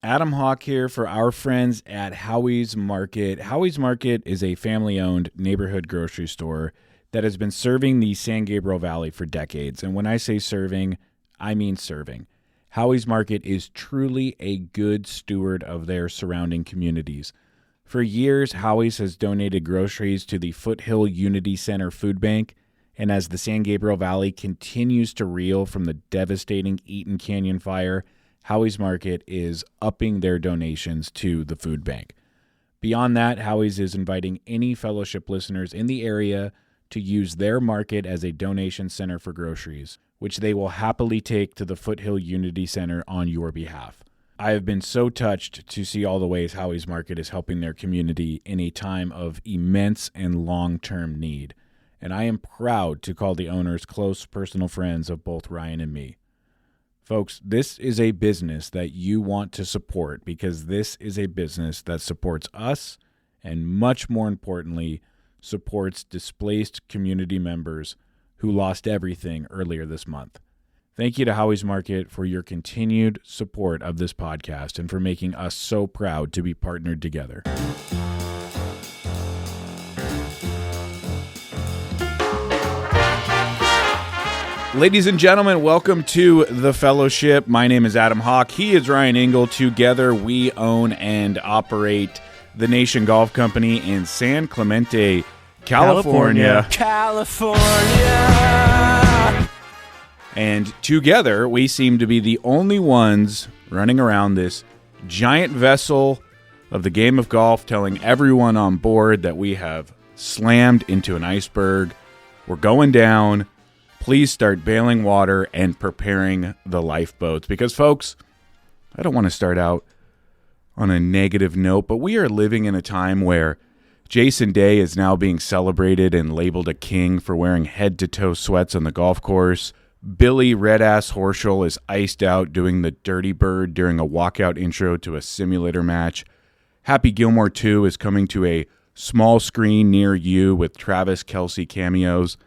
Adam Hawk here for our friends at Howie's Market. Howie's Market is a family-owned neighborhood grocery store that has been serving the San Gabriel Valley for decades. And when I say serving, I mean serving. Howie's Market is truly a good steward of their surrounding communities. For years, Howie's has donated groceries to the Foothill Unity Center Food Bank, and as the San Gabriel Valley continues to reel from the devastating Eaton Canyon fire, Howie's Market is upping their donations to the food bank. Beyond that, Howie's is inviting any fellowship listeners in the area to use their market as a donation center for groceries, which they will happily take to the Foothill Unity Center on your behalf. I have been so touched to see all the ways Howie's Market is helping their community in a time of immense and long-term need, and I am proud to call the owners close personal friends of both Ryan and me. Folks, this is a business that you want to support because this is a business that supports us and, much more importantly, supports displaced community members who lost everything earlier this month. Thank you to Howie's Market for your continued support of this podcast and for making us so proud to be partnered together. Ladies and gentlemen, welcome to The Fellowship. My name is Adam Hawk. He is Ryan Engle. Together, we own and operate the Nation Golf Company in San Clemente, California. And together, we seem to be the only ones running around this giant vessel of the game of golf, telling everyone on board that we have slammed into an iceberg. We're going down. Please start bailing water and preparing the lifeboats. Because, folks, I don't want to start out on a negative note, but we are living in a time where Jason Day is now being celebrated and labeled a king for wearing head-to-toe sweats on the golf course. Billy Red-Ass Horschel is iced out doing the Dirty Bird during a walkout intro to a simulator match. Happy Gilmore 2 is coming to a small screen near you with Travis Kelce cameos.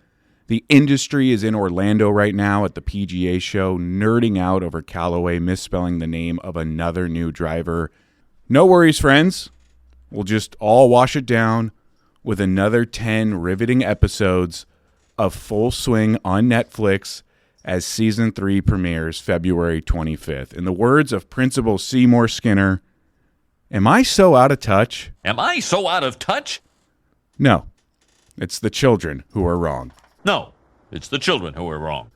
The industry is in Orlando right now at the PGA show, nerding out over Callaway misspelling the name of another new driver. No worries, friends. We'll just all wash it down with another 10 riveting episodes of Full Swing on Netflix as Season 3 premieres February 25th. In the words of Principal Seymour Skinner, am I so out of touch? Am I so out of touch? No, it's the children who are wrong. No, it's the children who are wrong.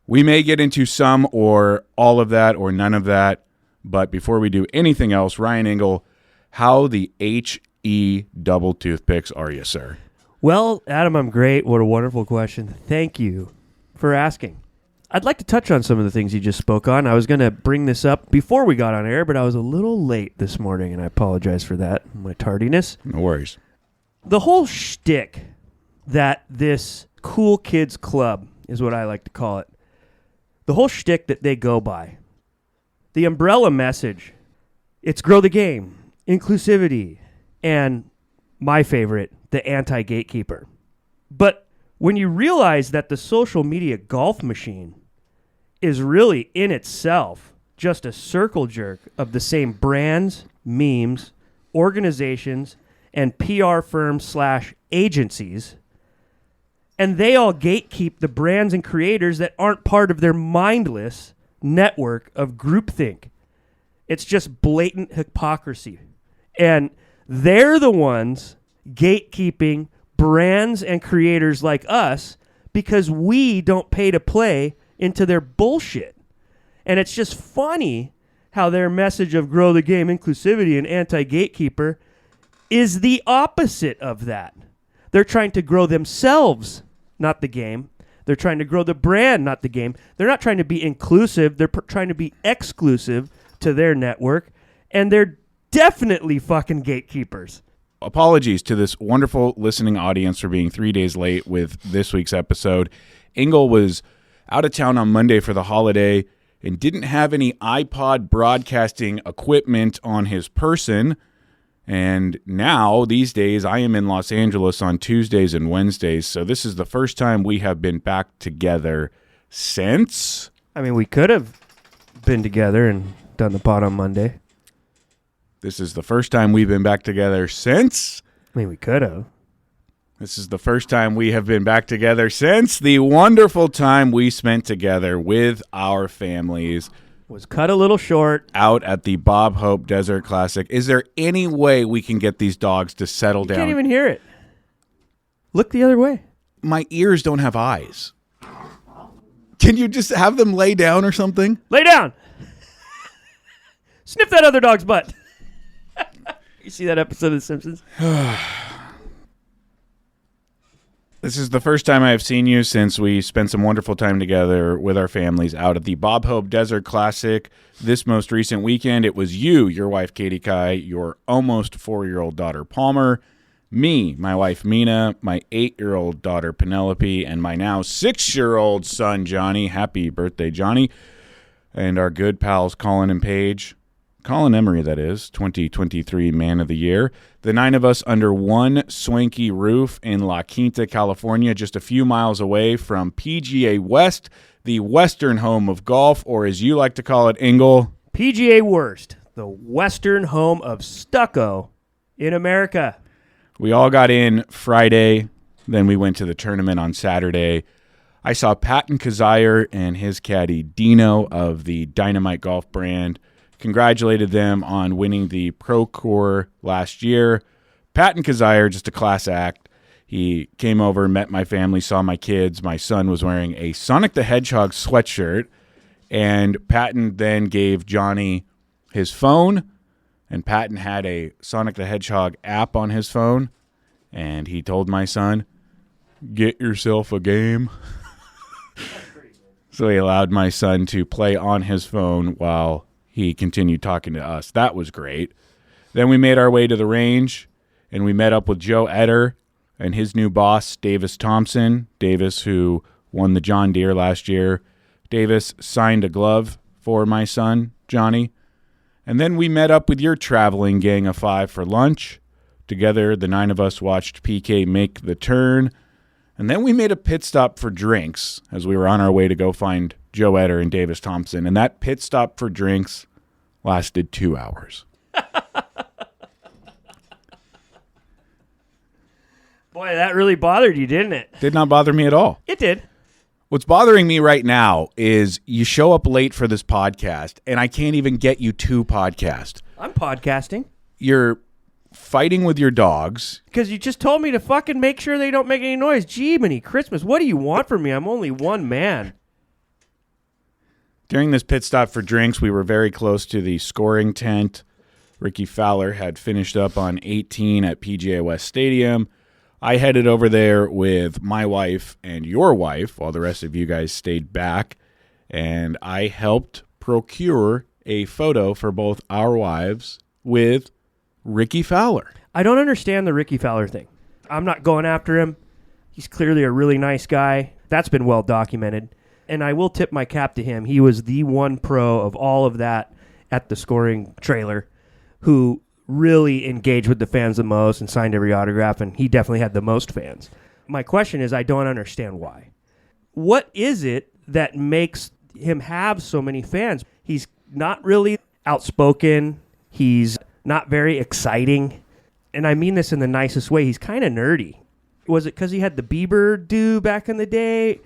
We may get into some or all of that or none of that, but before we do anything else, Ryan Engle, how the HE double toothpicks are you, sir? Well, Adam, I'm great. What a wonderful question. Thank you for asking. I'd like to touch on some of the things you just spoke on. I was going to bring this up before we got on air, but I was a little late this morning, and I apologize for that, my tardiness. No worries. The whole shtick that this cool kids club is what I like to call it. The whole shtick that they go by. The umbrella message. It's grow the game, inclusivity, and my favorite, the anti-gatekeeper. But when you realize that the social media golf machine is really in itself just a circle jerk of the same brands, memes, organizations, and PR firms / agencies, and they all gatekeep the brands and creators that aren't part of their mindless network of groupthink. It's just blatant hypocrisy. And they're the ones gatekeeping brands and creators like us because we don't pay to play into their bullshit. And it's just funny how their message of grow the game, inclusivity, and anti-gatekeeper is the opposite of that. They're trying to grow themselves, not the game. They're trying to grow the brand, not the game. They're not trying to be inclusive. They're trying to be exclusive to their network. And they're definitely fucking gatekeepers. Apologies to this wonderful listening audience for being 3 days late with this week's episode. Engle was out of town on Monday for the holiday and didn't have any iPod broadcasting equipment on his person. And now, these days, I am in Los Angeles on Tuesdays and Wednesdays, so this is the first time we have been back together since... I mean, we could have been together and done the pod on Monday. This is the first time we've been back together since... I mean, we could have. This is the first time we have been back together since the wonderful time we spent together with our families. Was cut a little short. Out at the Bob Hope Desert Classic. Is there any way we can get these dogs to settle down? Can't even hear it. Look the other way. My ears don't have eyes. Can you just have them lay down or something? Lay down. Sniff that other dog's butt. You see that episode of The Simpsons? This is the first time I have seen you since we spent some wonderful time together with our families out at the Bob Hope Desert Classic. This most recent weekend, it was you, your wife Katie Kai, your almost 4-year-old daughter Palmer, me, my wife Mina, my 8-year-old daughter Penelope, and my now 6-year-old son Johnny. Happy birthday, Johnny. And our good pals Colin and Paige. Colin Emery, that is, 2023 Man of the Year. The 9 of us under one swanky roof in La Quinta, California, just a few miles away from PGA West, the western home of golf, or as you like to call it, Engle. PGA Worst, the western home of stucco in America. We all got in Friday, then we went to the tournament on Saturday. I saw Patton Kazire and his caddy Dino of the Dynamite Golf brand. Congratulated them on winning the Pro Tour last year. Patton Kazire, just a class act. He came over, met my family, saw my kids. My son was wearing a Sonic the Hedgehog sweatshirt. And Patton then gave Johnny his phone. And Patton had a Sonic the Hedgehog app on his phone. And he told my son, "Get yourself a game." So he allowed my son to play on his phone while he continued talking to us. That was great. Then we made our way to the range, and we met up with Joe Etter and his new boss, Davis Thompson. Davis, who won the John Deere last year. Davis signed a glove for my son, Johnny. And then we met up with your traveling gang of 5 for lunch. Together, the 9 of us watched PK make the turn. And then we made a pit stop for drinks as we were on our way to go find Joe Etter and Davis Thompson. And that pit stop for drinks lasted 2 hours. Boy, that really bothered you, didn't it? Did not bother me at all. It did. What's bothering me right now is you show up late for this podcast, and I can't even get you to podcast. I'm podcasting. You're fighting with your dogs. Because you just told me to fucking make sure they don't make any noise. Gee, many Christmas. What do you want from me? I'm only one man. During this pit stop for drinks, we were very close to the scoring tent. Ricky Fowler had finished up on 18 at PGA West Stadium. I headed over there with my wife and your wife while the rest of you guys stayed back. And I helped procure a photo for both our wives with Ricky Fowler. I don't understand the Ricky Fowler thing. I'm not going after him. He's clearly a really nice guy. That's been well documented. And I will tip my cap to him. He was the one pro of all of that at the scoring trailer who really engaged with the fans the most and signed every autograph, and he definitely had the most fans. My question is, I don't understand why. What is it that makes him have so many fans? He's not really outspoken. He's not very exciting. And I mean this in the nicest way. He's kind of nerdy. Was it because he had the Bieber do back in the day?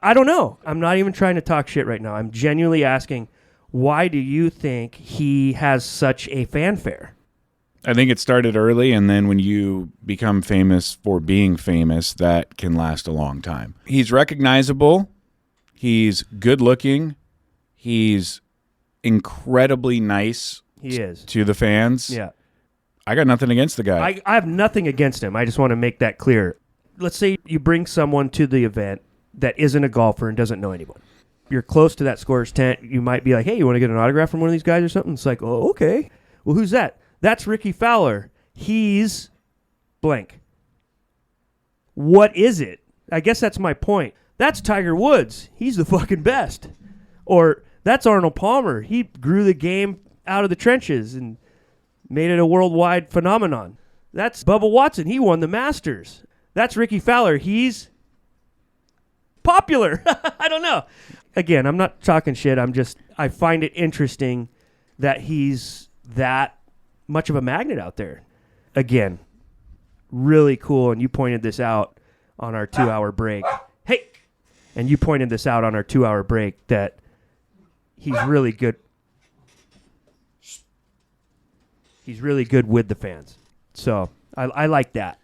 I don't know. I'm not even trying to talk shit right now. I'm genuinely asking, why do you think he has such a fanfare? I think it started early, and then when you become famous for being famous, that can last a long time. He's recognizable. He's good looking. He's incredibly nice. He is. To the fans. Yeah. I got nothing against the guy. I have nothing against him. I just want to make that clear. Let's say you bring someone to the event that isn't a golfer and doesn't know anyone. You're close to that scorer's tent. You might be like, hey, you want to get an autograph from one of these guys or something? It's like, oh, okay. Well, who's that? That's Ricky Fowler. He's blank. What is it? I guess that's my point. That's Tiger Woods. He's the fucking best. Or that's Arnold Palmer. He grew the game out of the trenches and made it a worldwide phenomenon. That's Bubba Watson. He won the Masters. That's Ricky Fowler. He's popular. I don't know. Again, I'm not talking shit. I find it interesting that he's that much of a magnet out there. Again, really cool. And you pointed this out on our 2-hour break. Hey! And you pointed this out on our 2-hour break that he's really good. He's really good with the fans. So I like that.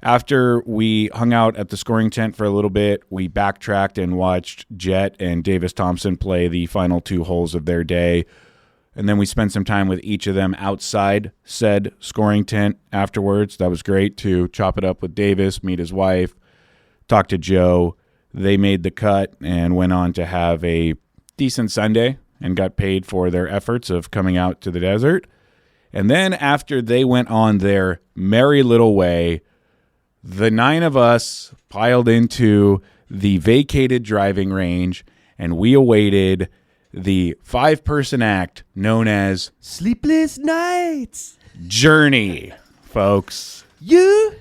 After we hung out at the scoring tent for a little bit, we backtracked and watched Jet and Davis Thompson play the final 2 holes of their day. And then we spent some time with each of them outside said scoring tent afterwards. That was great to chop it up with Davis, meet his wife, talk to Joe. They made the cut and went on to have a decent Sunday and got paid for their efforts of coming out to the desert. And then after they went on their merry little way, the 9 of us piled into the vacated driving range, and we awaited the 5-person act known as Sleepless Nights. Journey, folks. You.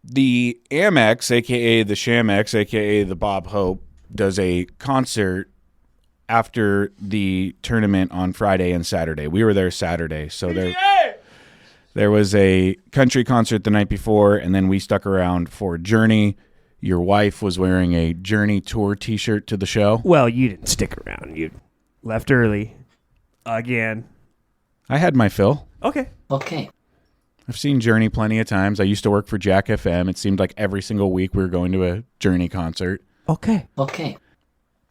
The Amex, a.k.a. the Shamex, a.k.a. the Bob Hope, does a concert after the tournament on Friday and Saturday. We were there Saturday, so there was a country concert the night before, and then we stuck around for Journey. Your wife was wearing a Journey Tour t-shirt to the show. Well, you didn't stick around. You left early. Again. I had my fill. Okay. I've seen Journey plenty of times. I used to work for Jack FM. It seemed like every single week we were going to a Journey concert. Okay.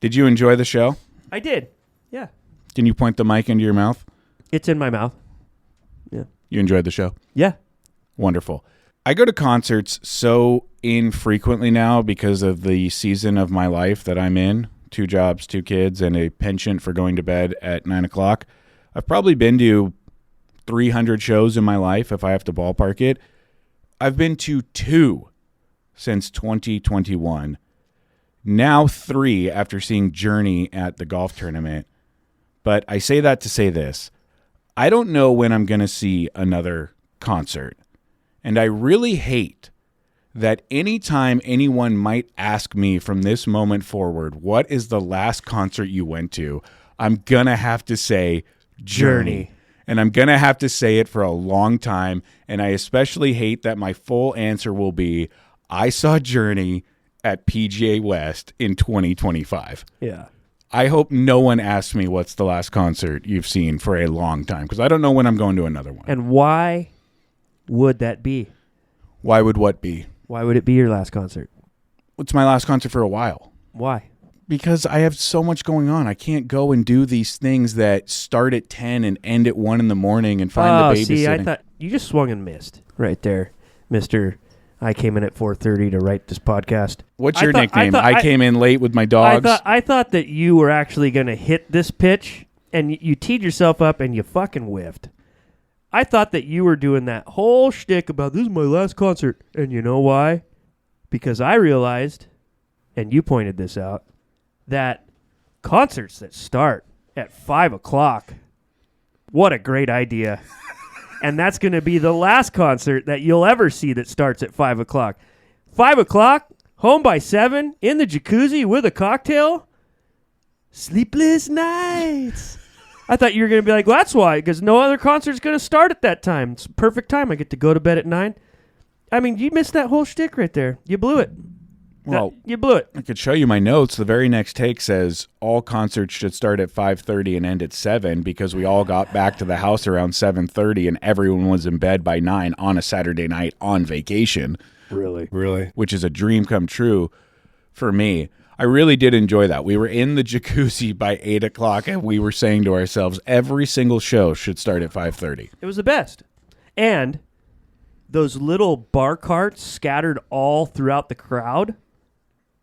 Did you enjoy the show? I did. Yeah. Can you point the mic into your mouth? It's in my mouth. Yeah. You enjoyed the show? Yeah. Wonderful. I go to concerts so infrequently now because of the season of my life that I'm in. 2 jobs, 2 kids, and a penchant for going to bed at 9 o'clock. I've probably been to 300 shows in my life if I have to ballpark it. I've been to 2 since 2021. Now 3 after seeing Journey at the golf tournament. But I say that to say this. I don't know when I'm going to see another concert. And I really hate that anytime anyone might ask me from this moment forward, what is the last concert you went to? I'm going to have to say Journey. And I'm going to have to say it for a long time. And I especially hate that my full answer will be, I saw Journey at PGA West in 2025. Yeah. I hope no one asks me what's the last concert you've seen for a long time, because I don't know when I'm going to another one. And why would that be? Why would what be? Why would it be your last concert? It's my last concert for a while. Why? Because I have so much going on. I can't go and do these things that start at 10 and end at 1 in the morning and find the babysitting. See, I thought you just swung and missed right there, Mr. I came in at 4:30 to write this podcast. What's your nickname? I came in late with my dogs. I thought that you were actually going to hit this pitch, and you teed yourself up, and you fucking whiffed. I thought that you were doing that whole shtick about this is my last concert, and you know why? Because I realized, and you pointed this out, that concerts that start at 5 o'clock, what a great idea. And that's going to be the last concert that you'll ever see that starts at 5 o'clock. 5 o'clock, home by 7, in the jacuzzi with a cocktail. Sleepless Nights. I thought you were going to be like, well, that's why, because no other concert's going to start at that time. It's a perfect time. I get to go to bed at 9. I mean, you missed that whole shtick right there. You blew it. Well, you blew it. I could show you my notes. The very next take says all concerts should start at 5:30 and end at 7 because we all got back to the house around 7:30 and everyone was in bed by 9 on a Saturday night on vacation. Really? Which is a dream come true for me. I really did enjoy that. We were in the jacuzzi by 8 o'clock and we were saying to ourselves, every single show should start at 5:30. It was the best. And those little bar carts scattered all throughout the crowd,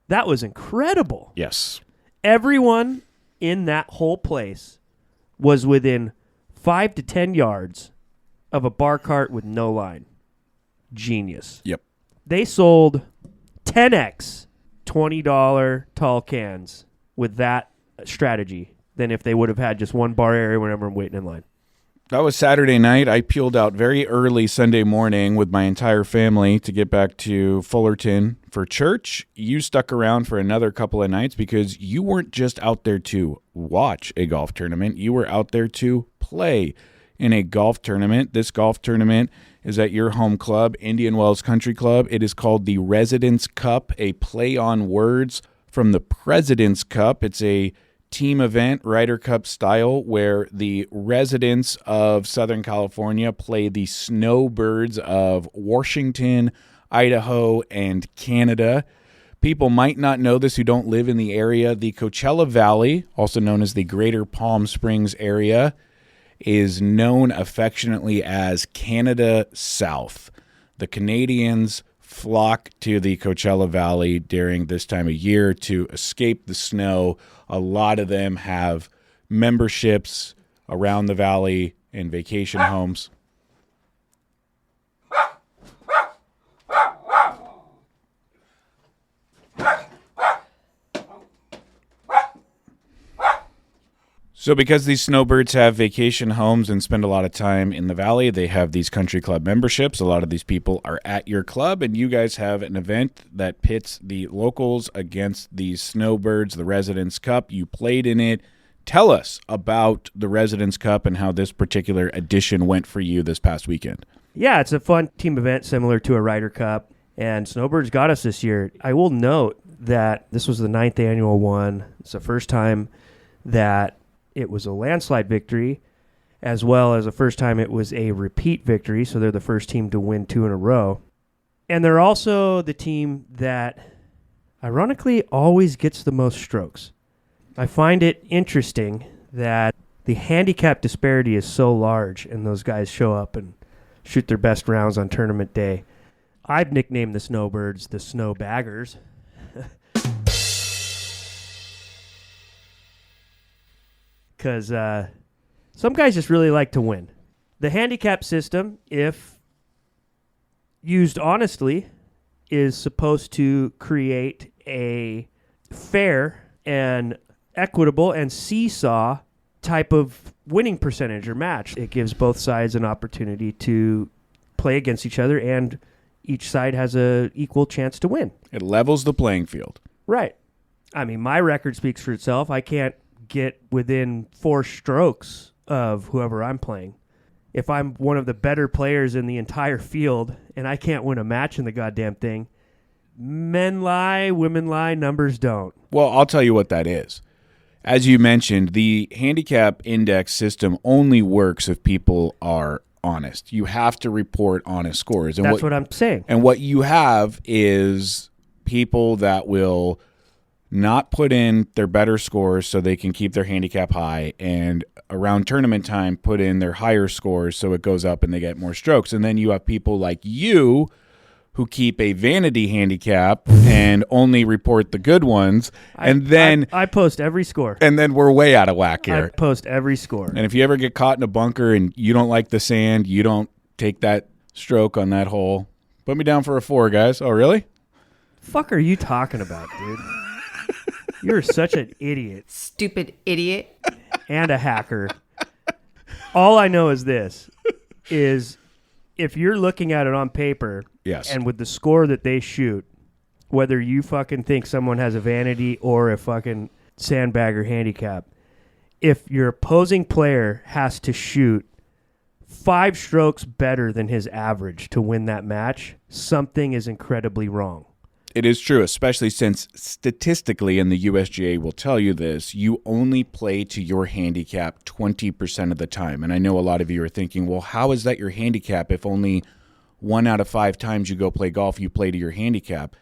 that was incredible. Yes. Everyone in that whole place was within 5 to 10 yards of a bar cart with no line. Genius. Yep. They sold 10x $20 tall cans with that strategy than if they would have had just one bar area whenever I'm waiting in line. That was Saturday night. I peeled out very early Sunday morning with my entire family to get back to Fullerton for church. You stuck around for another couple of nights because you weren't just out there to watch a golf tournament. You were out there to play in a golf tournament. This golf tournament is at your home club, Indian Wells Country Club. It is called the Residents Cup, a play on words from the President's Cup. It's a team event, Ryder Cup style, where the residents of Southern California play the snowbirds of Washington, Idaho, and Canada. People might not know this who don't live in the area. The Coachella Valley, also known as the Greater Palm Springs area, is known affectionately as Canada South. The Canadians flock to the Coachella Valley during this time of year to escape the snow. A lot of them have memberships around the valley and vacation homes. So because these snowbirds have vacation homes and spend a lot of time in the valley, they have these country club memberships. A lot of these people are at your club, and you guys have an event that pits the locals against these snowbirds, the Residents Cup. You played in it. Tell us about the Residents Cup and how this particular edition went for you this past weekend. Yeah, it's a fun team event similar to a Ryder Cup, and Snowbirds got us this year. I will note that this was the 9th annual one. It's the first time that it was a landslide victory, as well as the first time it was a repeat victory, so they're the first team to win 2 in a row. And they're also the team that, ironically, always gets the most strokes. I find it interesting that the handicap disparity is so large, and those guys show up and shoot their best rounds on tournament day. I've nicknamed the Snowbirds the Snow Baggers. Because some guys just really like to win. The handicap system, if used honestly, is supposed to create a fair and equitable and seesaw type of winning percentage or match. It gives both sides an opportunity to play against each other, and each side has an equal chance to win. It levels the playing field. Right. I mean, my record speaks for itself. I can't get within 4 strokes of whoever I'm playing. If I'm one of the better players in the entire field and I can't win a match in the goddamn thing, men lie, women lie, numbers don't. Well, I'll tell you what that is. As you mentioned, the handicap index system only works if people are honest. You have to report honest scores. And that's what I'm saying. And what you have is people that will not put in their better scores so they can keep their handicap high, and around tournament time put in their higher scores so it goes up and they get more strokes. And then you have people like you who keep a vanity handicap and only report the good ones. And then I post every score. And then we're way out of whack here. I post every score. And if you ever get caught in a bunker and you don't like the sand, you don't take that stroke on that hole, put me down for a 4, guys. Oh, really? Fuck are you talking about, dude? You're such an idiot. Stupid idiot. And a hacker. All I know is this, is if you're looking at it on paper, yes, and with the score that they shoot, whether you fucking think someone has a vanity or a fucking sandbagger handicap, if your opposing player has to shoot 5 strokes better than his average to win that match, something is incredibly wrong. It is true, especially since statistically, and the USGA will tell you this, you only play to your handicap 20% of the time. And I know a lot of you are thinking, well, how is that your handicap if only 1 out of 5 times you go play golf, you play to your handicap?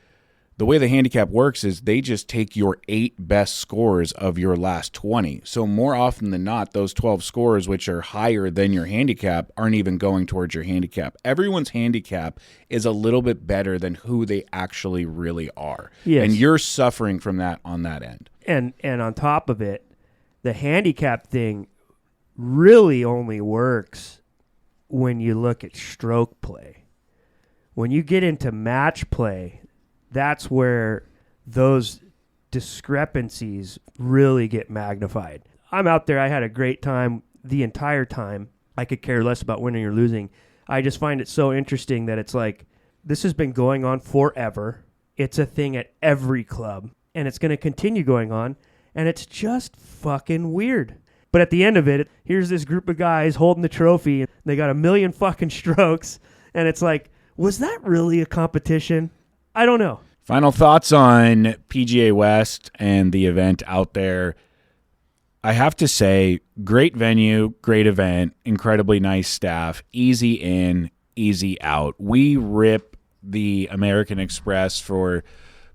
The way the handicap works is they just take your 8 best scores of your last 20. So more often than not, those 12 scores, which are higher than your handicap, aren't even going towards your handicap. Everyone's handicap is a little bit better than who they actually really are. Yes. And you're suffering from that on that end. And on top of it, the handicap thing really only works when you look at stroke play. When you get into match play, that's where those discrepancies really get magnified. I'm out there. I had a great time the entire time. I could care less about winning or losing. I just find it so interesting that it's like, this has been going on forever. It's a thing at every club, and it's going to continue going on, and it's just fucking weird. But at the end of it, here's this group of guys holding the trophy, and they got 1,000,000 fucking strokes, and it's like, was that really a competition? I don't know. Final thoughts on PGA West and the event out there. I have to say, great venue, great event, incredibly nice staff, easy in, easy out. We rip the American Express for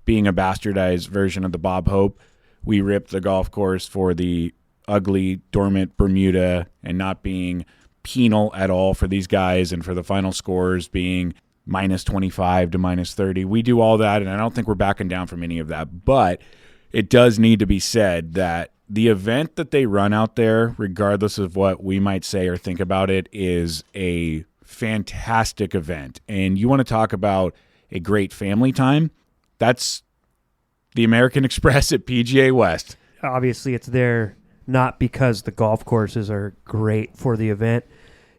being a bastardized version of the Bob Hope. We rip the golf course for the ugly, dormant Bermuda and not being penal at all for these guys, and for the final scores being -25 to -30. We do all that, and I don't think we're backing down from any of that. But it does need to be said that the event that they run out there, regardless of what we might say or think about it, is a fantastic event. And you want to talk about a great family time? That's the American Express at PGA West. Obviously, it's there not because the golf courses are great for the event.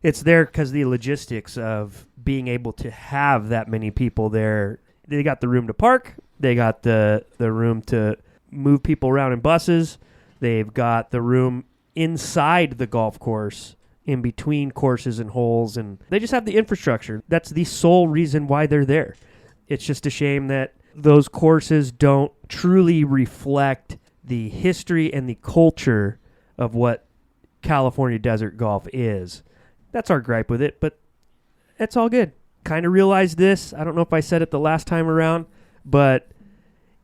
It's there because the logistics of being able to have that many people there. They got the room to park. They got the room to move people around in buses. They've got the room inside the golf course, in between courses and holes, and they just have the infrastructure. That's the sole reason why they're there. It's just a shame that those courses don't truly reflect the history and the culture of what California desert golf is. That's our gripe with it, but it's all good. Kind of realized this. I don't know if I said it the last time around, but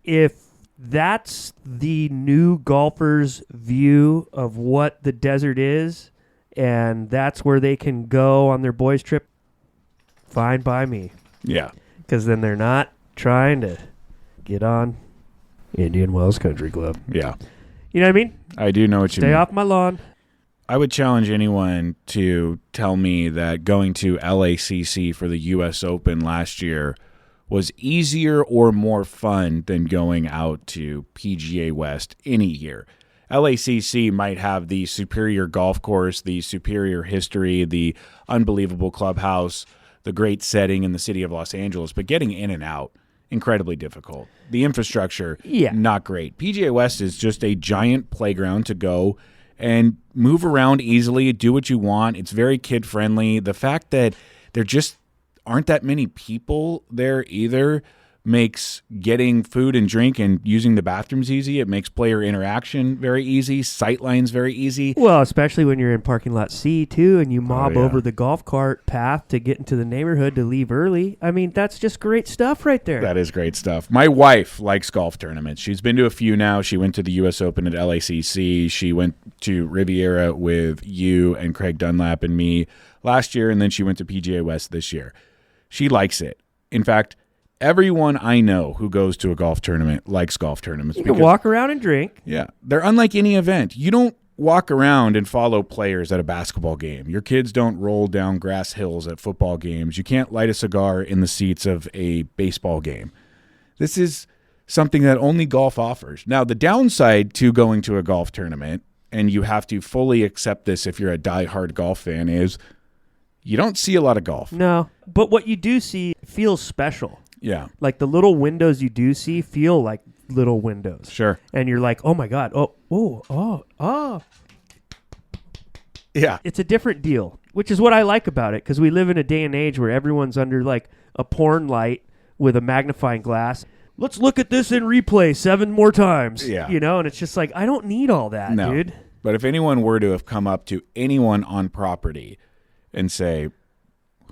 if that's the new golfer's view of what the desert is, and that's where they can go on their boys' trip, fine by me. Yeah. Because then they're not trying to get on Indian Wells Country Club. Yeah. You know what I mean? I do know what you mean. Stay off my lawn. I would challenge anyone to tell me that going to LACC for the U.S. Open last year was easier or more fun than going out to PGA West any year. LACC might have the superior golf course, the superior history, the unbelievable clubhouse, the great setting in the city of Los Angeles, but getting in and out, incredibly difficult. The infrastructure, not great. PGA West is just a giant playground to go and move around easily, do what you want. It's very kid-friendly. The fact that there just aren't that many people there either makes getting food and drink and using the bathrooms easy. It makes player interaction very easy, sight lines very easy. Well, especially when you're in parking lot C, too, and you mob over the golf cart path to get into the neighborhood to leave early. I mean, that's just great stuff right there. That is great stuff. My wife likes golf tournaments. She's been to a few now. She went to the U.S. Open at LACC. She went to Riviera with you and Craig Dunlap and me last year, and then she went to PGA West this year. She likes it. In fact, everyone I know who goes to a golf tournament likes golf tournaments. You can walk around and drink. Yeah. They're unlike any event. You don't walk around and follow players at a basketball game. Your kids don't roll down grass hills at football games. You can't light a cigar in the seats of a baseball game. This is something that only golf offers. Now, the downside to going to a golf tournament, and you have to fully accept this if you're a diehard golf fan, is you don't see a lot of golf. No, but what you do see feels special. Yeah. Like the little windows you do see feel like little windows. Sure. And you're like, oh my God. Oh. Yeah. It's a different deal, which is what I like about it, because we live in a day and age where everyone's under like a porn light with a magnifying glass. Let's look at this in replay 7 more times. Yeah. You know, and it's just like, I don't need all that, dude. But if anyone were to have come up to anyone on property and say,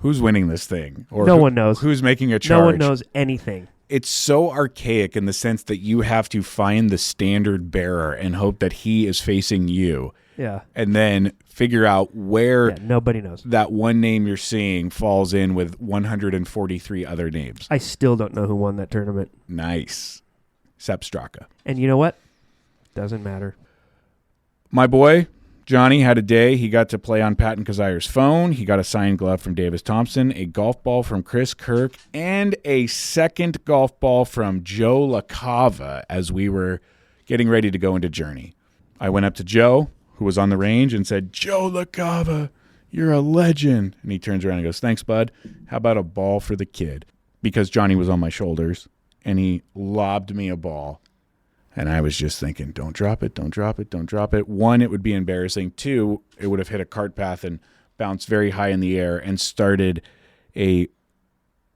who's winning this thing? Or no one knows. Who's making a charge? No one knows anything. It's so archaic in the sense that you have to find the standard bearer and hope that he is facing you. Yeah. And then figure out where nobody knows. That one name you're seeing falls in with 143 other names. I still don't know who won that tournament. Nice. Sepp Straka. And you know what? Doesn't matter. My boy, Johnny, had a day. He got to play on Patton Kizzaire's phone. He got a signed glove from Davis Thompson, a golf ball from Chris Kirk, and a second golf ball from Joe LaCava as we were getting ready to go into Journey. I went up to Joe, who was on the range, and said, Joe LaCava, You're a legend. And he turns around and goes, thanks, bud. How about a ball for the kid? Because Johnny was on my shoulders, and he lobbed me a ball. And I was just thinking, don't drop it, don't drop it, don't drop it. One, it would be embarrassing. Two, it would have hit a cart path and bounced very high in the air and started a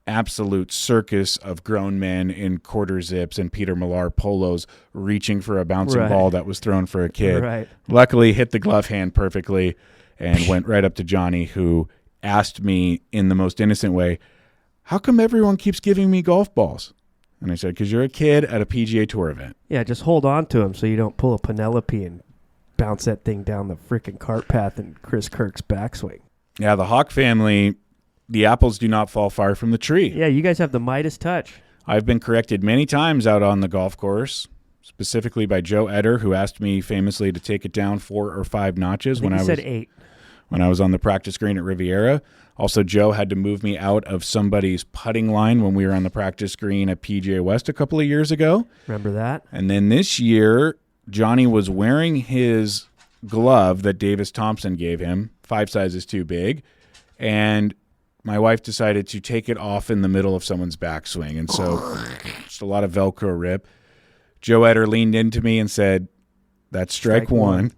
absolute circus of grown men in quarter zips and Peter Millar polos reaching for a bouncing ball that was thrown for a kid. Right. Luckily, hit the glove hand perfectly and went right up to Johnny, who asked me in the most innocent way, how come everyone keeps giving me golf balls? And I said, because you're a kid at a PGA Tour event. Yeah, just hold on to him so you don't pull a Penelope and bounce that thing down the freaking cart path in Chris Kirk's backswing. Yeah, the Hawk family, the apples do not fall far from the tree. Yeah, you guys have the Midas touch. I've been corrected many times out on the golf course, specifically by Joe Eder, who asked me famously to take it down 4 or 5 notches when I said 8. When I was on the practice green at Riviera. Also, Joe had to move me out of somebody's putting line when we were on the practice green at PGA West a couple of years ago. Remember that? And then this year, Johnny was wearing his glove that Davis Thompson gave him, 5 sizes too big, and my wife decided to take it off in the middle of someone's backswing. And so just a lot of Velcro rip. Joe Eder leaned into me and said, that's strike one.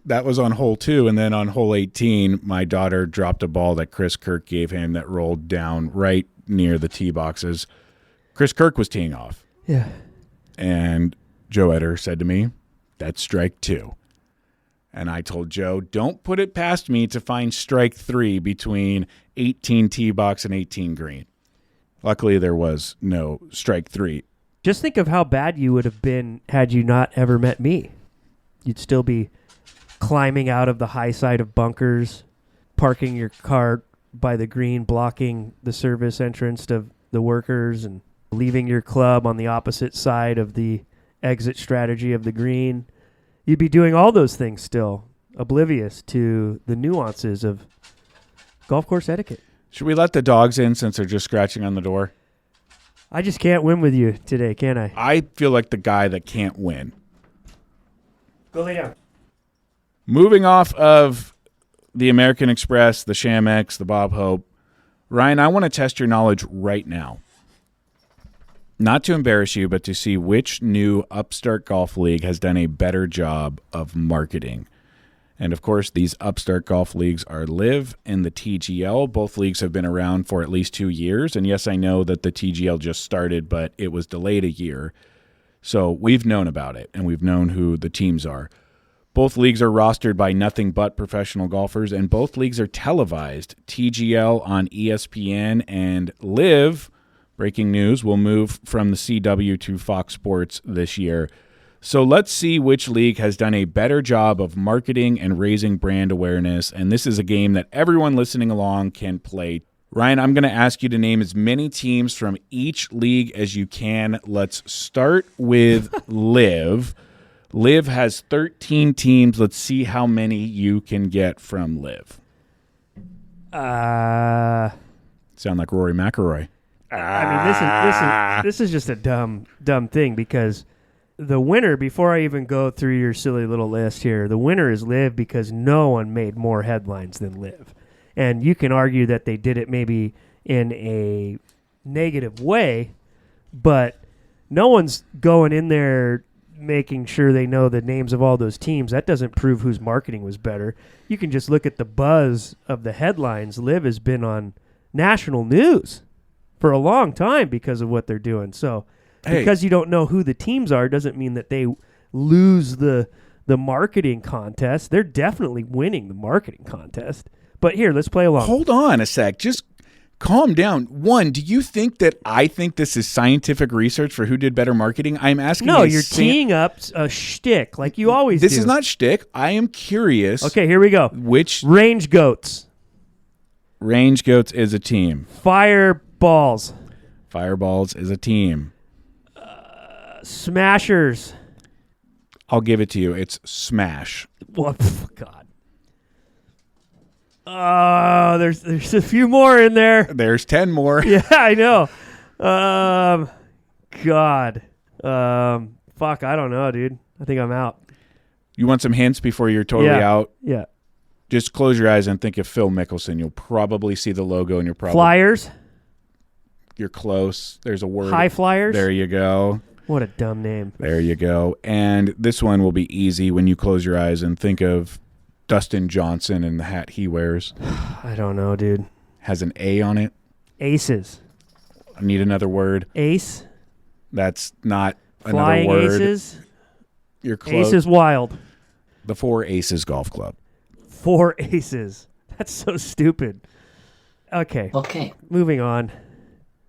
That was on hole 2, and then on hole 18, my daughter dropped a ball that Chris Kirk gave him that rolled down right near the tee boxes. Chris Kirk was teeing off. Yeah. And Joe Eder said to me, that's strike 2. And I told Joe, don't put it past me to find strike 3 between 18 tee box and 18 green. Luckily, there was no strike 3. Just think of how bad you would have been had you not ever met me. You'd still be climbing out of the high side of bunkers, parking your car by the green, blocking the service entrance to the workers, and leaving your club on the opposite side of the exit strategy of the green. You'd be doing all those things still, oblivious to the nuances of golf course etiquette. Should we let the dogs in since they're just scratching on the door? I just can't win with you today, can I? I feel like the guy that can't win. Go lay down. Moving off of the American Express, the Shamex, the Bob Hope, Ryan, I want to test your knowledge right now. Not to embarrass you, but to see which new upstart golf league has done a better job of marketing. And, of course, these upstart golf leagues are LIV and the TGL. Both leagues have been around for at least 2 years. And, yes, I know that the TGL just started, but it was delayed a year. So we've known about it, and we've known who the teams are. Both leagues are rostered by nothing but professional golfers, and both leagues are televised. TGL on ESPN, and LIV, breaking news, will move from the CW to Fox Sports this year. So let's see which league has done a better job of marketing and raising brand awareness, and this is a game that everyone listening along can play. Ryan, I'm going to ask you to name as many teams from each league as you can. Let's start with LIV. LIV has 13 teams. Let's see how many you can get from LIV. Sound like Rory McIlroy. I mean, this is just a dumb thing, because the winner, before I even go through your silly little list here, the winner is LIV because no one made more headlines than LIV. And you can argue that they did it maybe in a negative way, but no one's going in there making sure they know the names of all those teams. That doesn't prove whose marketing was better. You can just look at the buzz of the headlines. LIV has been on national news for a long time because of what they're doing. So because you don't know who the teams are doesn't mean that they lose the marketing contest. They're definitely winning the marketing contest. But here, let's play along. Hold on a sec. Just calm down. One, do you think that I think this is scientific research for who did better marketing? I'm asking. No, you're teeing up a shtick like you always do. This is not shtick. I am curious. Okay, here we go. Which Range Goats? Range Goats is a team. Fireballs? Fireballs is a team. Smashers? I'll give it to you. It's Smash. What? God. Oh, there's a few more in there. There's 10 more. Yeah, I know. God. Fuck, I don't know, dude. I think I'm out. You want some hints before you're totally out? Yeah. Just close your eyes and think of Phil Mickelson. You'll probably see the logo and you're probably... Flyers? You're close. There's a word. High Flyers? There you go. What a dumb name. There you go. And this one will be easy when you close your eyes and think of Dustin Johnson and the hat he wears. I don't know, dude. Has an A on it. Aces. I need another word. Ace. That's not Flying another word. Aces. You're close. Aces Wild. The Four Aces Golf Club. 4 aces. That's so stupid. Okay. Moving on.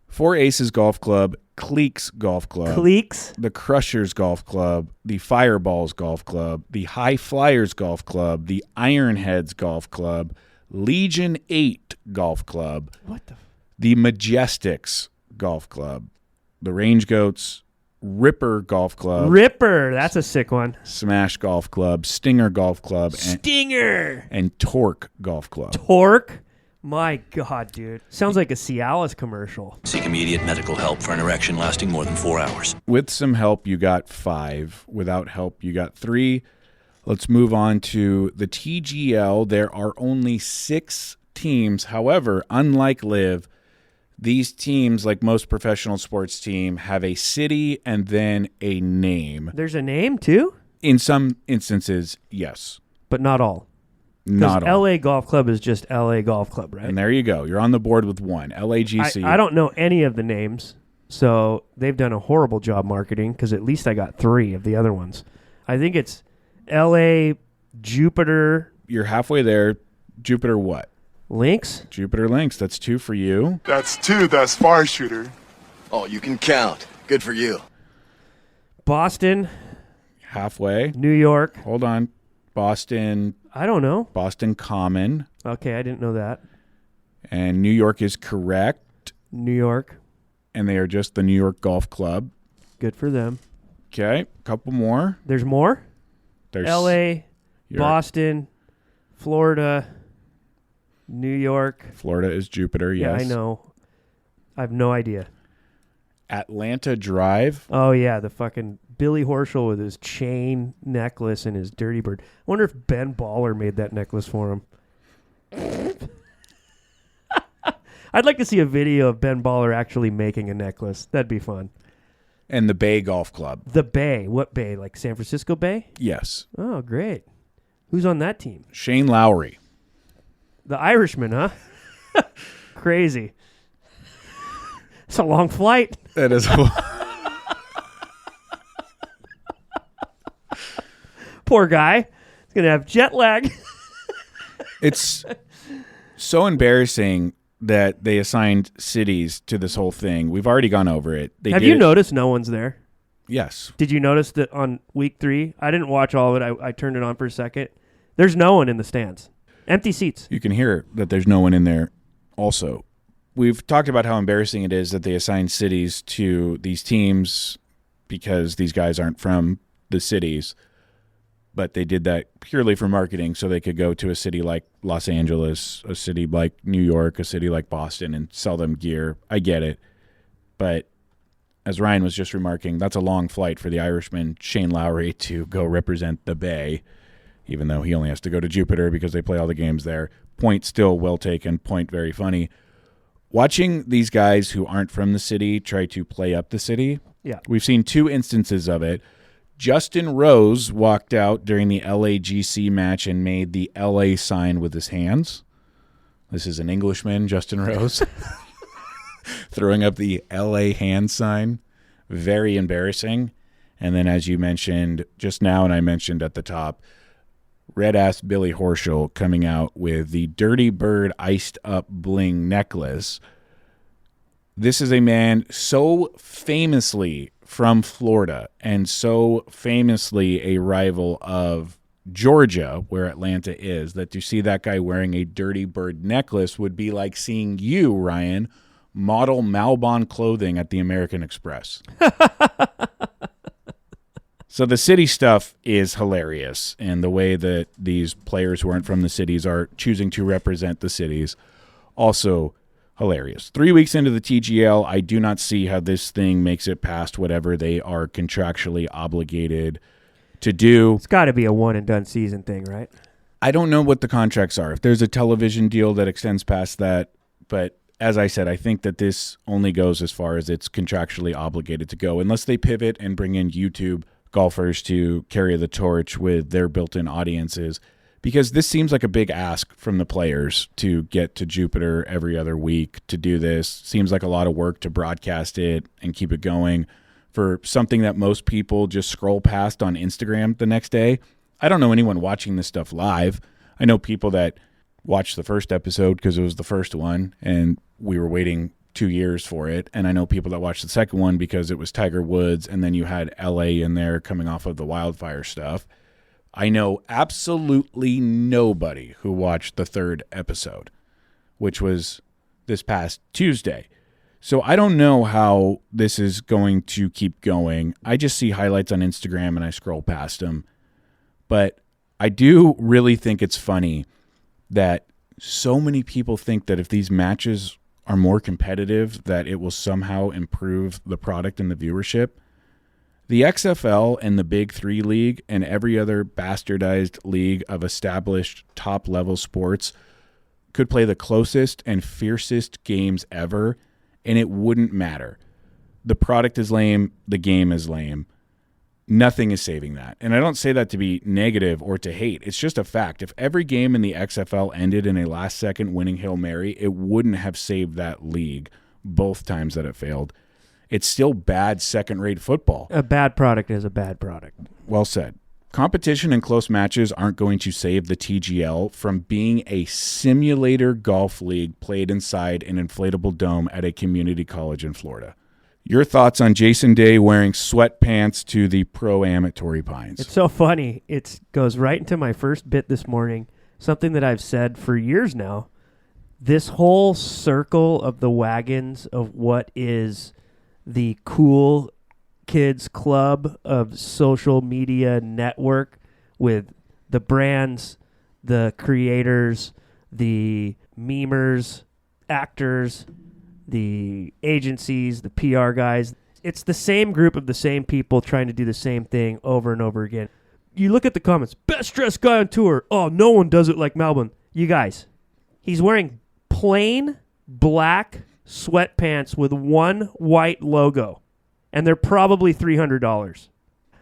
Four Aces Golf Club, Cleeks Golf Club, Cleeks. the Crushers Golf Club, the Fireballs Golf Club, the High Flyers Golf Club, the Ironheads Golf Club, Legion 8 Golf Club, What the? the Majestics Golf Club, the Range Goats, Ripper Golf Club, Ripper. That's a sick one. Smash Golf Club, Stinger Golf Club, Stinger. and Torque Golf Club. Torque. My God, dude. Sounds like a Cialis commercial. Seek immediate medical help for an erection lasting more than 4 hours. With some help, you got 5. Without help, you got 3. Let's move on to the TGL. There are only 6 teams. However, unlike LIV, these teams, like most professional sports team, have a city and then a name. There's a name, too? In some instances, yes. But not all. Not all. LA Golf Club is just LA Golf Club, right? And there you go. You're on the board with 1. LAGC. I don't know any of the names, so they've done a horrible job marketing because at least I got 3 of the other ones. I think it's LA Jupiter You're halfway there. Jupiter what? Lynx. Jupiter Lynx. That's 2 for you. That's 2, that's far shooter. Oh, you can count. Good for you. Boston, Halfway. New York. Hold on. Boston. I don't know. Boston Common. Okay, I didn't know that. And New York is correct. New York. And they are just the New York Golf Club. Good for them. Okay. Couple more. There's more? There's LA, You're- Boston, Florida, New York. Florida is Jupiter, yes. Yeah, I know. I have no idea. Atlanta Drive. Oh, yeah, the fucking Billy Horschel with his chain necklace and his Dirty Bird. I wonder if Ben Baller made that necklace for him. I'd like to see a video of Ben Baller actually making a necklace. That'd be fun. And the Bay Golf Club. The Bay. What Bay? Like San Francisco Bay? Yes. Oh, great. Who's on that team? Shane Lowry. The Irishman, huh? Crazy. It's a long flight. That is. Poor guy. He's going to have jet lag. It's so embarrassing that they assigned cities to this whole thing. We've already gone over it. They Have did you it- noticed no one's there? Yes. Did you notice that on week 3? I didn't watch all of it. I turned it on for a second. There's no one in the stands. Empty seats. You can hear that there's no one in there also. We've talked about how embarrassing it is that they assign cities to these teams because these guys aren't from the cities. But they did that purely for marketing so they could go to a city like Los Angeles, a city like New York, a city like Boston, and sell them gear. I get it. But as Ryan was just remarking, that's a long flight for the Irishman, Shane Lowry, to go represent the Bay, even though he only has to go to Jupiter because they play all the games there. Point still well taken, point very funny. Watching these guys who aren't from the city try to play up the city, Yeah. we've seen 2 instances of it. Justin Rose walked out during the LAGC match and made the LA sign with his hands. This is an Englishman, Justin Rose, throwing up the LA hand sign. Very embarrassing. And then, as you mentioned just now, and I mentioned at the top, red-ass Billy Horschel coming out with the Dirty Bird iced up bling necklace. This is a man so famously from Florida and so famously a rival of Georgia, where Atlanta is, that to see that guy wearing a Dirty Bird necklace would be like seeing you, Ryan, model Malbon clothing at the American Express. So the city stuff is hilarious, and the way that these players who aren't from the cities are choosing to represent the cities, also hilarious. 3 weeks into the TGL, I do not see how this thing makes it past whatever they are contractually obligated to do. It's got to be a one and done season thing, right? I don't know what the contracts are. If there's a television deal that extends past that, but as I said, I think that this only goes as far as it's contractually obligated to go, unless they pivot and bring in YouTube golfers to carry the torch with their built-in audiences, because this seems like a big ask from the players to get to Jupiter every other week to do this. Seems like a lot of work to broadcast it and keep it going for something that most people just scroll past on Instagram the next day. I don't know anyone watching this stuff live. I know people that watched the first episode because it was the first one and we were waiting 2 years for it. And I know people that watched the second one because it was Tiger Woods and then you had LA in there coming off of the wildfire stuff. I know absolutely nobody who watched the third episode, which was this past Tuesday. So I don't know how this is going to keep going. I just see highlights on Instagram and I scroll past them. But I do really think it's funny that so many people think that if these matches are more competitive, that it will somehow improve the product and the viewership. The XFL and the Big Three League and every other bastardized league of established top-level sports could play the closest and fiercest games ever, and it wouldn't matter. The product is lame. The game is lame. Nothing is saving that. And I don't say that to be negative or to hate. It's just a fact. If every game in the XFL ended in a last-second winning Hail Mary, it wouldn't have saved that league both times that it failed. It's still bad second-rate football. A bad product is a bad product. Well said. Competition and close matches aren't going to save the TGL from being a simulator golf league played inside an inflatable dome at a community college in Florida. Your thoughts on Jason Day wearing sweatpants to the Pro-Am at Torrey Pines? It's so funny. It goes right into my first bit this morning, something that I've said for years now. This whole circle of the wagons of what is the cool kids club of social media network with the brands, the creators, the memers, actors, the agencies, the PR guys. It's the same group of the same people trying to do the same thing over and over again. You look at the comments, best dressed guy on tour. Oh, no one does it like Melbourne. You guys, he's wearing plain black sweatpants with one white logo, and they're probably $300.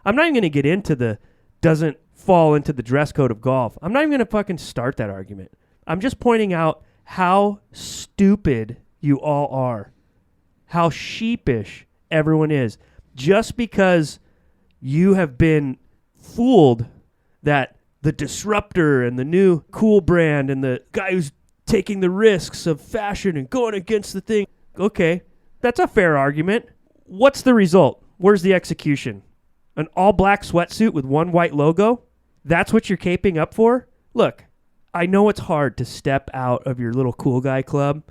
I'm not even going to get into the doesn't fall into the dress code of golf. I'm not even going to fucking start that argument. I'm just pointing out how stupid you all are, how sheepish everyone is, just because you have been fooled that the disruptor and the new cool brand and the guy who's taking the risks of fashion and going against the thing. Okay, that's a fair argument. What's the result? Where's the execution? An all-black sweatsuit with one white logo? That's what you're caping up for? Look, I know it's hard to step out of your little cool guy club,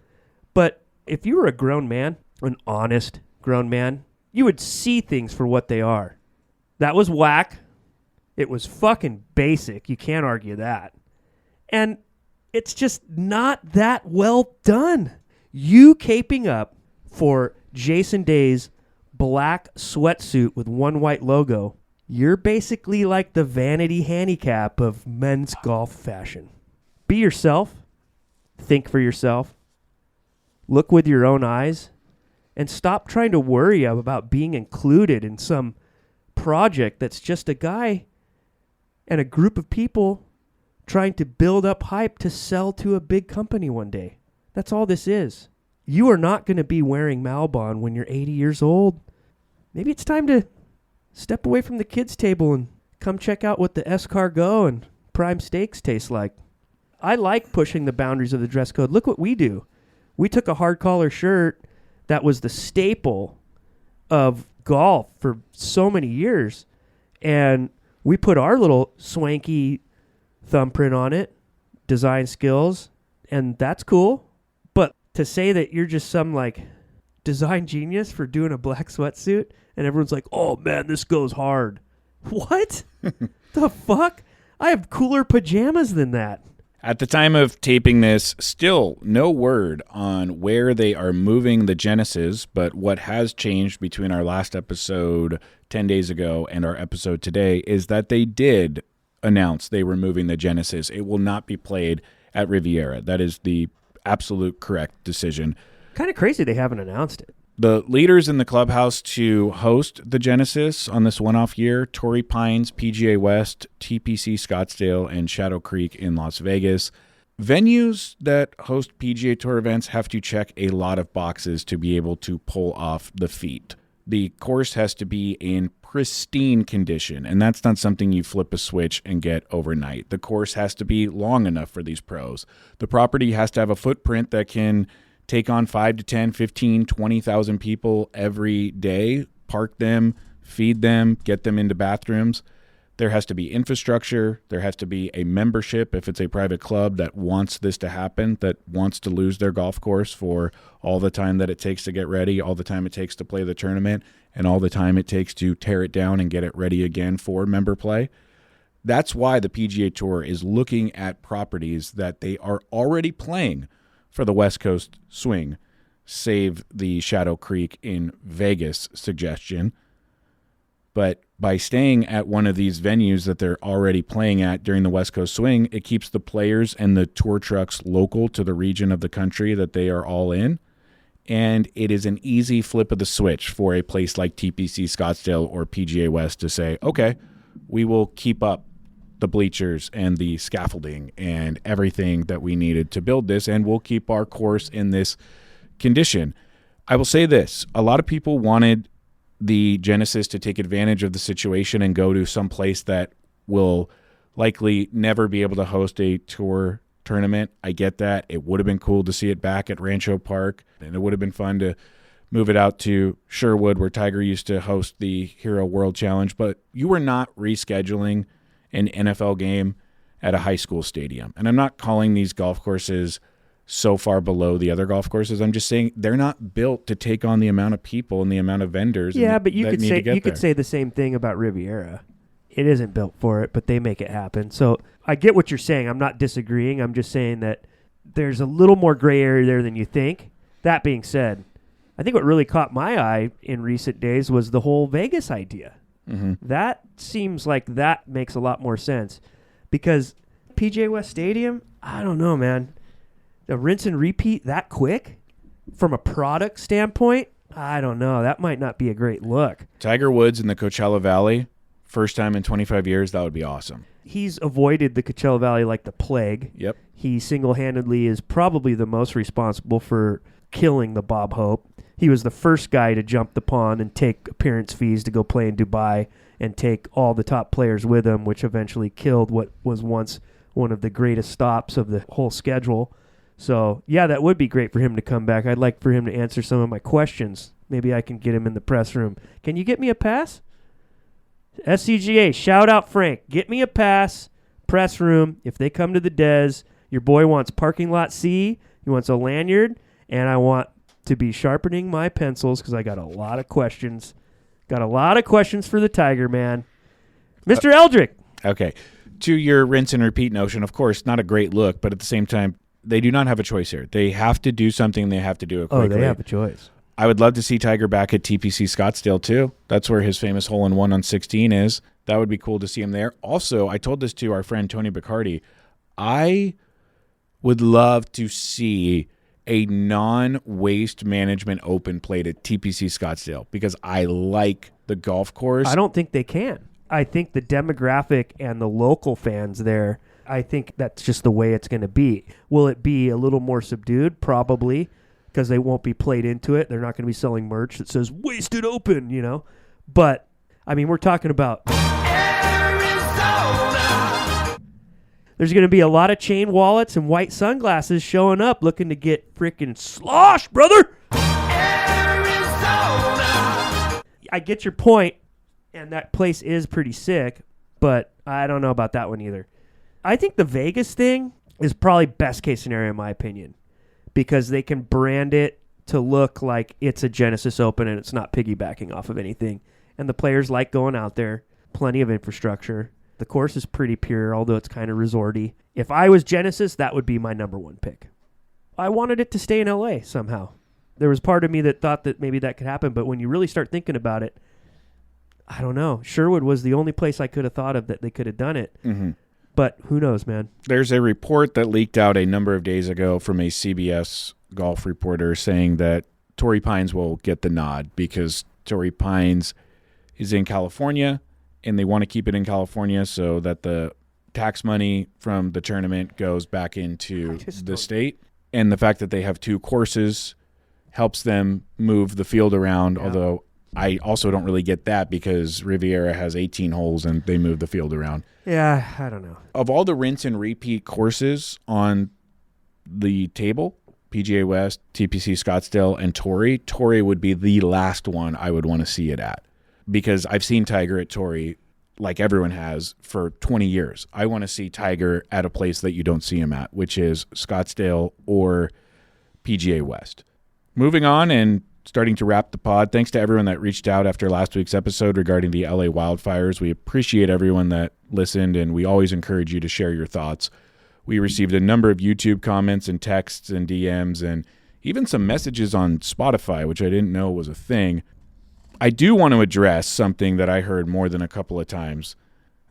but if you were a grown man, an honest grown man, you would see things for what they are. That was whack. It was fucking basic. You can't argue that. And it's just not that well done. You caping up for Jason Day's black sweatsuit with one white logo, you're basically like the Vanity Handicap of men's golf fashion. Be yourself. Think for yourself. Look with your own eyes. And stop trying to worry about being included in some project that's just a guy and a group of people trying to build up hype to sell to a big company one day. That's all this is. You are not going to be wearing Malbon when you're 80 years old. Maybe it's time to step away from the kids' table and come check out what the Escargot and Prime Steaks taste like. I like pushing the boundaries of the dress code. Look what we do. We took a hard collar shirt that was the staple of golf for so many years, and we put our little swanky thumbprint on it, design skills, and that's cool. But to say that you're just some like design genius for doing a black sweatsuit and everyone's like, oh man, this goes hard. What? The fuck? I have cooler pajamas than that. At the time of taping this, still no word on where they are moving the Genesis, but what has changed between our last episode 10 days ago and our episode today is that they did announce they were moving the Genesis. It will not be played at Riviera. That is the absolute correct decision. Kind of crazy they haven't announced it. The leaders in the clubhouse to host the Genesis on this one-off year, Torrey Pines, PGA West, TPC Scottsdale, and Shadow Creek in Las Vegas. Venues that host PGA Tour events have to check a lot of boxes to be able to pull off the feat. The course has to be in pristine condition, and that's not something you flip a switch and get overnight. The course has to be long enough for these pros. The property has to have a footprint that can take on 5 to 10, 15, 20,000 people every day, park them, feed them, get them into bathrooms. There has to be infrastructure. There has to be a membership if it's a private club that wants this to happen, that wants to lose their golf course for all the time that it takes to get ready, all the time it takes to play the tournament, and all the time it takes to tear it down and get it ready again for member play. That's why the PGA Tour is looking at properties that they are already playing for the West Coast swing, save the Shadow Creek in Vegas suggestion. But by staying at one of these venues that they're already playing at during the West Coast swing, it keeps the players and the tour trucks local to the region of the country that they are all in. And it is an easy flip of the switch for a place like TPC Scottsdale or PGA West to say, okay, we will keep up the bleachers and the scaffolding and everything that we needed to build this, and we'll keep our course in this condition. I will say this. A lot of people wanted the Genesis to take advantage of the situation and go to some place that will likely never be able to host a tour tournament. I get that. It would have been cool to see it back at Rancho Park, and it would have been fun to move it out to Sherwood where Tiger used to host the Hero World Challenge, but you were not rescheduling an NFL game at a high school stadium. And I'm not calling these golf courses so far below the other golf courses. I'm just saying they're not built to take on the amount of people and the amount of vendors. Yeah, but you could say the same thing about Riviera. It isn't built for it, but they make it happen. So I get what you're saying. I'm not disagreeing. I'm just saying that there's a little more gray area there than you think. That being said, I think what really caught my eye in recent days was the whole Vegas idea. Mm-hmm. That seems like that makes a lot more sense because PGA West Stadium, I don't know, man. The rinse and repeat that quick from a product standpoint, I don't know. That might not be a great look. Tiger Woods in the Coachella Valley, first time in 25 years, that would be awesome. He's avoided the Coachella Valley like the plague. Yep. He single-handedly is probably the most responsible for killing the Bob Hope. He was the first guy to jump the pond and take appearance fees to go play in Dubai and take all the top players with him, which eventually killed what was once one of the greatest stops of the whole schedule. So, yeah, that would be great for him to come back. I'd like for him to answer some of my questions. Maybe I can get him in the press room. Can you get me a pass? SCGA, shout out Frank. Get me a pass, press room. If they come to the Des, your boy wants parking lot C, he wants a lanyard, and I want to be sharpening my pencils because I got a lot of questions. Got a lot of questions for the Tiger, man. Mr. Eldrick. Okay. To your rinse and repeat notion, of course, not a great look, but at the same time, they do not have a choice here. They have to do something. They have to do it quickly. Oh, they have a choice. I would love to see Tiger back at TPC Scottsdale, too. That's where his famous hole-in-one on 16 is. That would be cool to see him there. Also, I told this to our friend Tony Baccardi. I would love to see a non-waste management open played at TPC Scottsdale because I like the golf course. I don't think they can. I think the demographic and the local fans there, I think that's just the way it's going to be. Will it be a little more subdued? Probably, because they won't be played into it. They're not going to be selling merch that says wasted open, you know. But, I mean, we're talking about there's going to be a lot of chain wallets and white sunglasses showing up looking to get freaking slosh, brother. I get your point, and that place is pretty sick, but I don't know about that one either. I think the Vegas thing is probably best case scenario in my opinion because they can brand it to look like it's a Genesis Open and it's not piggybacking off of anything. And the players like going out there, plenty of infrastructure. The course is pretty pure, although it's kind of resorty. If I was Genesis, that would be my number one pick. I wanted it to stay in LA somehow. There was part of me that thought that maybe that could happen, but when you really start thinking about it, I don't know. Sherwood was the only place I could have thought of that they could have done it. Mm-hmm. But who knows, man? There's a report that leaked out a number of days ago from a CBS golf reporter saying that Torrey Pines will get the nod because Torrey Pines is in California and they want to keep it in California so that the tax money from the tournament goes back into the state. And the fact that they have 2 courses helps them move the field around, although I also don't really get that because Riviera has 18 holes and they move the field around. Yeah, I don't know. Of all the rinse and repeat courses on the table, PGA West, TPC Scottsdale, and Torrey would be the last one I would want to see it at because I've seen Tiger at Torrey like everyone has for 20 years. I want to see Tiger at a place that you don't see him at, which is Scottsdale or PGA West. Moving on and starting to wrap the pod, thanks to everyone that reached out after last week's episode regarding the LA wildfires. We appreciate everyone that listened, and we always encourage you to share your thoughts. We received a number of YouTube comments and texts and DMs and even some messages on Spotify, which I didn't know was a thing. I do want to address something that I heard more than a couple of times,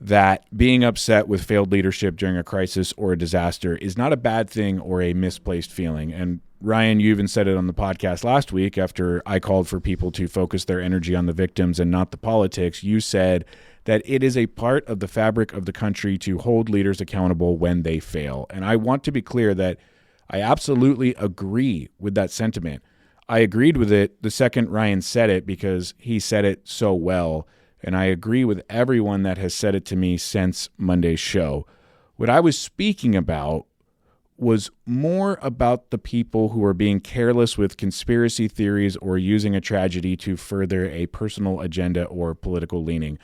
that being upset with failed leadership during a crisis or a disaster is not a bad thing or a misplaced feeling. And Ryan, you even said it on the podcast last week after I called for people to focus their energy on the victims and not the politics. You said that it is a part of the fabric of the country to hold leaders accountable when they fail. And I want to be clear that I absolutely agree with that sentiment. I agreed with it the second Ryan said it because he said it so well. And I agree with everyone that has said it to me since Monday's show. What I was speaking about was more about the people who are being careless with conspiracy theories or using a tragedy to further a personal agenda or political leaning.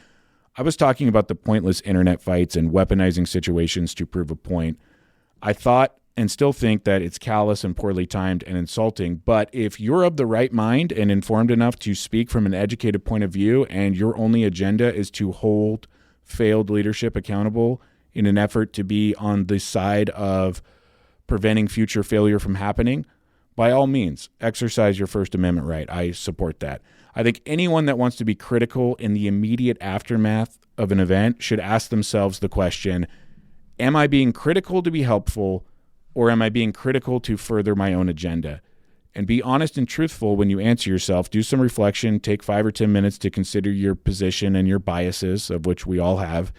I was talking about the pointless internet fights and weaponizing situations to prove a point. I thought and still think that it's callous and poorly timed and insulting, but if you're of the right mind and informed enough to speak from an educated point of view and your only agenda is to hold failed leadership accountable in an effort to be on the side of preventing future failure from happening, by all means, exercise your First Amendment right. I support that. I think anyone that wants to be critical in the immediate aftermath of an event should ask themselves the question, am I being critical to be helpful, or am I being critical to further my own agenda? And be honest and truthful when you answer yourself. Do some reflection, take 5 or 10 minutes to consider your position and your biases, of which we all have,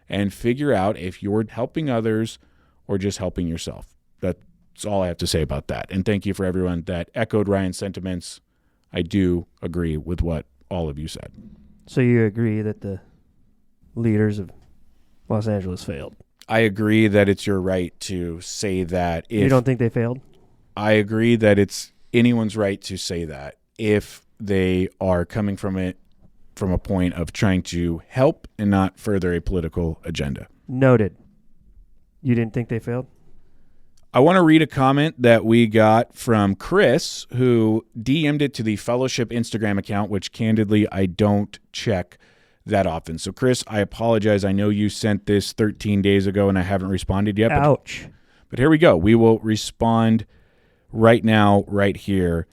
and figure out if you're helping others or just helping yourself. That's all I have to say about that. And thank you for everyone that echoed Ryan's sentiments. I do agree with what all of you said. So you agree that the leaders of Los Angeles failed? I agree that it's your right to say that. You don't think they failed? I agree that it's anyone's right to say that if they are coming from it from a point of trying to help and not further a political agenda. Noted. You didn't think they failed? I want to read a comment that we got from Chris, who DM'd it to the Fellowship Instagram account, which candidly I don't check that often. So, Chris, I apologize. I know you sent this 13 days ago and I haven't responded yet. Ouch. But here we go. We will respond right now, right here.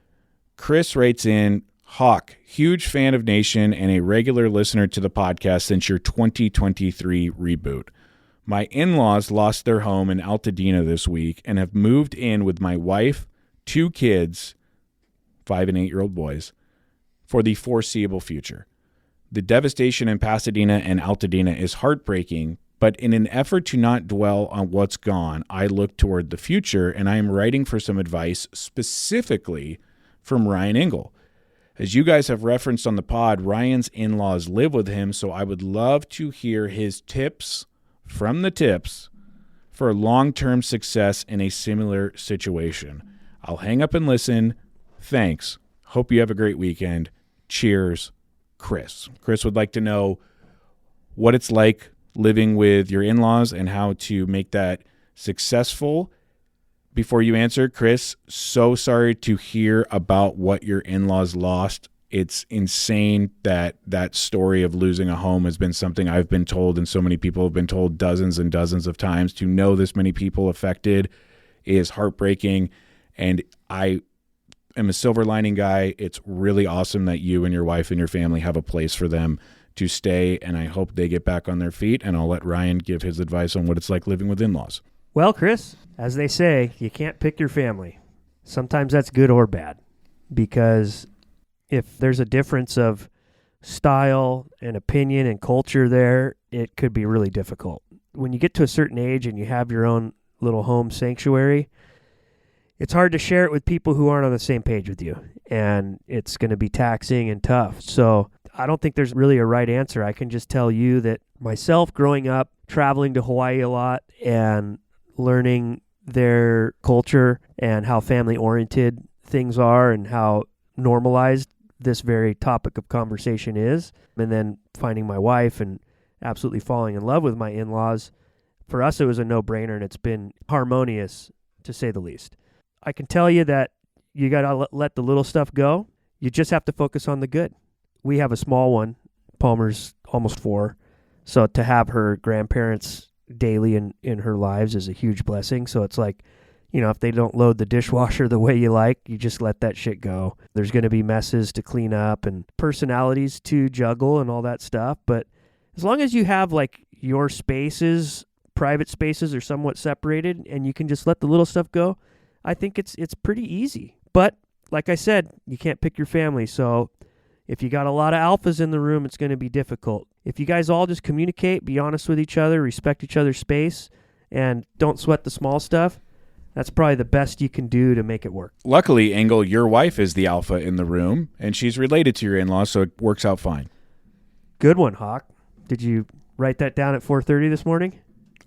Chris writes in, Hawk, huge fan of Nation and a regular listener to the podcast since your 2023 reboot. My in-laws lost their home in Altadena this week and have moved in with my wife, 2 kids, 5 and 8-year-old boys, for the foreseeable future. The devastation in Pasadena and Altadena is heartbreaking, but in an effort to not dwell on what's gone, I look toward the future, and I am writing for some advice specifically from Ryan Engle. As you guys have referenced on the pod, Ryan's in-laws live with him, so I would love to hear his tips from the tips for long-term success in a similar situation. I'll hang up and listen. Thanks. Hope you have a great weekend. Cheers, Chris. Chris would like to know what it's like living with your in-laws and how to make that successful. Before you answer, Chris, so sorry to hear about what your in-laws lost. It's insane that that story of losing a home has been something I've been told, and so many people have been told dozens and dozens of times. To know this many people affected is heartbreaking, and I am a silver lining guy. It's really awesome that you and your wife and your family have a place for them to stay, and I hope they get back on their feet, and I'll let Ryan give his advice on what it's like living with in-laws. Well, Chris, as they say, you can't pick your family. Sometimes that's good or bad, because if there's a difference of style and opinion and culture there, it could be really difficult. When you get to a certain age and you have your own little home sanctuary, it's hard to share it with people who aren't on the same page with you, and it's going to be taxing and tough. So I don't think there's really a right answer. I can just tell you that myself, growing up, traveling to Hawaii a lot and learning their culture and how family-oriented things are and how normalized this very topic of conversation is, and then finding my wife and absolutely falling in love with my in-laws, for us it was a no-brainer, and it's been harmonious, to say the least. I can tell you that you got to let the little stuff go. You just have to focus on the good. We have a small one. Palmer's almost 4. So to have her grandparents daily in her lives is a huge blessing. So it's like, you know, if they don't load the dishwasher the way you like, you just let that shit go. There's going to be messes to clean up and personalities to juggle and all that stuff. But as long as you have like your spaces, private spaces are somewhat separated, and you can just let the little stuff go, I think it's pretty easy. But like I said, you can't pick your family. So if you got a lot of alphas in the room, it's going to be difficult. If you guys all just communicate, be honest with each other, respect each other's space, and don't sweat the small stuff, that's probably the best you can do to make it work. Luckily, Engle, your wife is the alpha in the room, and she's related to your in-laws, so it works out fine. Good one, Hawk. Did you write that down at 4:30 this morning?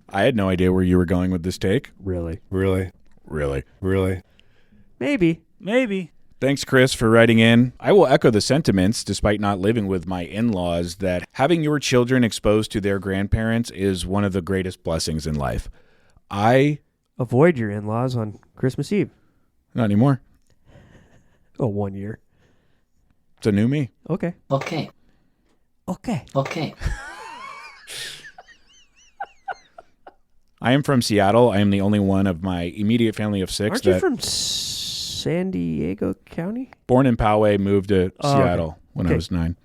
I had no idea where you were going with this take. Really? Really? Maybe. Thanks, Chris, for writing in. I will echo the sentiments, despite not living with my in-laws, that having your children exposed to their grandparents is one of the greatest blessings in life. Avoid your in-laws on Christmas Eve. Not anymore. Oh, 1 year. It's a new me. Okay. I am from Seattle. I am the only one of my immediate family of 6 Aren't you from San Diego County? Born in Poway, moved to Seattle okay. when I was 9.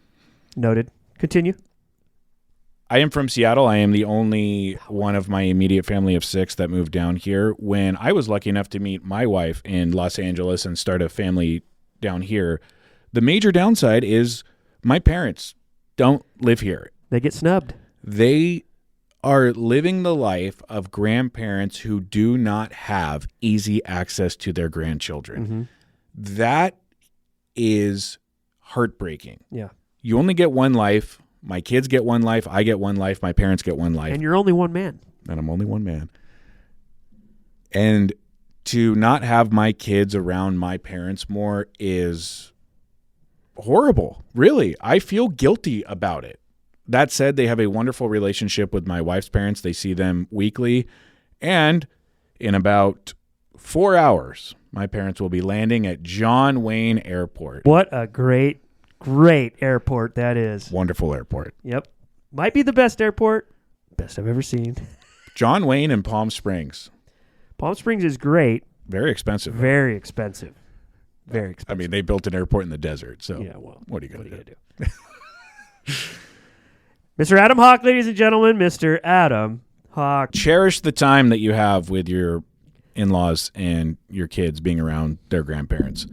Noted. Continue. I am from Seattle. I am the only one of my immediate family of 6 that moved down here. When I was lucky enough to meet my wife in Los Angeles and start a family down here, the major downside is my parents don't live here. They get snubbed. They are living the life of grandparents who do not have easy access to their grandchildren. Mm-hmm. That is heartbreaking. Yeah. You only get one life. My kids get one life. I get one life. My parents get one life. And you're only one man. And I'm only one man. And to not have my kids around my parents more is horrible. Really. I feel guilty about it. That said, they have a wonderful relationship with my wife's parents. They see them weekly. And in about 4 hours, my parents will be landing at John Wayne Airport. What a great airport that is. Wonderful airport. Yep. Might be the best airport. Best I've ever seen. John Wayne and Palm Springs. Palm Springs is great. Very expensive. Very expensive. Very expensive. I mean, they built an airport in the desert, so yeah, well, what are you going to do? Mr. Adam Hawk, ladies and gentlemen, Mr. Adam Hawk. Cherish the time that you have with your in-laws and your kids being around their grandparents.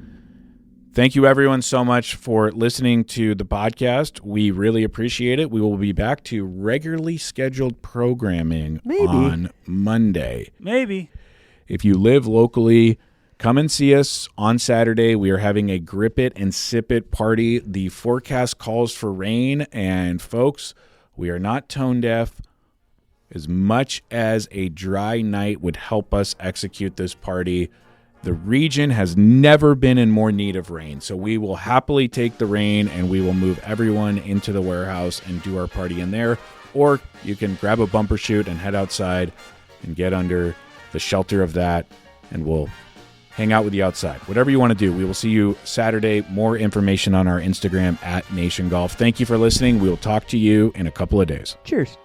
Thank you, everyone, so much for listening to the podcast. We really appreciate it. We will be back to regularly scheduled programming on Monday. Maybe. If you live locally, come and see us on Saturday. We are having a Grip It and Sip It party. The forecast calls for rain, and folks, we are not tone deaf. As much as a dry night would help us execute this party, the region has never been in more need of rain. So we will happily take the rain, and we will move everyone into the warehouse and do our party in there. Or you can grab a bumper chute and head outside and get under the shelter of that, and we'll hang out with you outside. Whatever you want to do. We will see you Saturday. More information on our Instagram at Nation Golf. Thank you for listening. We will talk to you in a couple of days. Cheers.